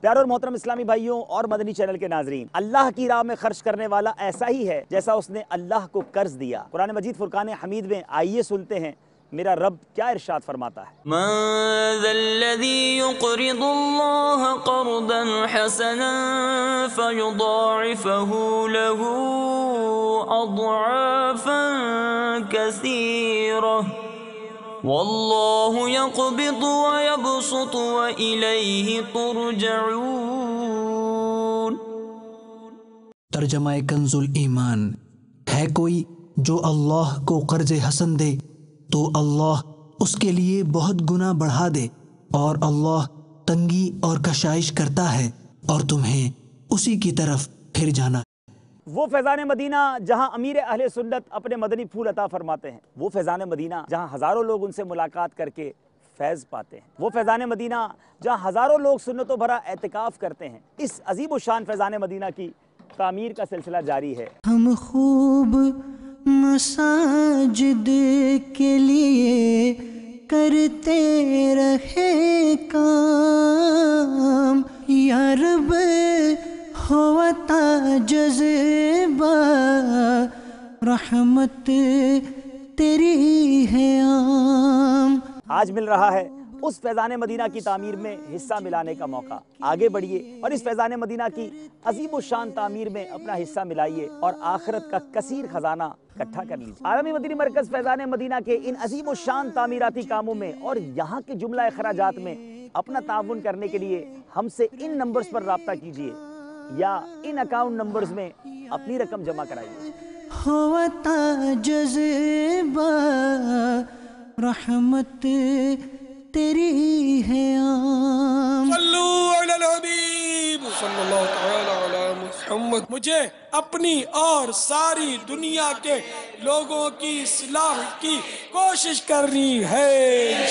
پیارے اور محترم اسلامی بھائیوں اور مدنی چینل کے ناظرین، اللہ کی راہ میں خرچ کرنے والا ایسا ہی ہے جیسا اس نے اللہ کو قرض دیا۔ قرآن مجید فرقان حمید میں آئیے سنتے ہیں میرا رب کیا ارشاد فرماتا ہے۔ من ذا الذي يقرض الله قرضا حسنا فيضاعفه له اضعافا كثيرة والله يقبض ويبسط وإليه ترجعون۔ ترجمہ کنز الایمان۔ ہے کوئی جو اللہ کو قرض حسن دے تو اللہ اس کے لیے بہت گنا بڑھا دے، اور اللہ تنگی اور کشائش کرتا ہے اور تمہیں اسی کی طرف پھر جانا۔ وہ فیضان مدینہ جہاں امیر اہل سنت اپنے مدنی پھول عطا فرماتے ہیں، وہ فیضان مدینہ جہاں ہزاروں لوگ ان سے ملاقات کر کے فیض پاتے ہیں، وہ فیضان مدینہ جہاں ہزاروں لوگ سنتوں بھرا اعتکاف کرتے ہیں۔ اس عظیم الشان فیضان مدینہ کی تعمیر کا سلسلہ جاری ہے۔ ہم خوب مساجد کے لیے کرتے رہے کام، یا رب ہوتا جذبہ رحمت تیری ہے عام۔ آج مل رہا ہے اس فیضان مدینہ کی تعمیر میں حصہ ملانے کا موقع۔ آگے بڑھیے اور اس فیضان مدینہ کی عظیم الشان تعمیر میں اپنا حصہ ملائیے اور آخرت کا کثیر خزانہ اکٹھا کر لیجیے۔ عالمی مدنی مرکز فیضان مدینہ کے ان عظیم الشان تعمیراتی کاموں میں اور یہاں کے جملہ اخراجات میں اپنا تعاون کرنے کے لیے ہم سے ان نمبرز پر رابطہ کیجیے یا ان اکاؤنٹ نمبرز میں اپنی رقم جمع کرائیے۔ ہوتا جذبہ رحمت تیری ہے عام۔ صلو علی الحبیب صلی اللہ تعالی علی محمد۔ مجھے اپنی اور ساری دنیا کے لوگوں کی اصلاح کی کوشش کرنی ہے۔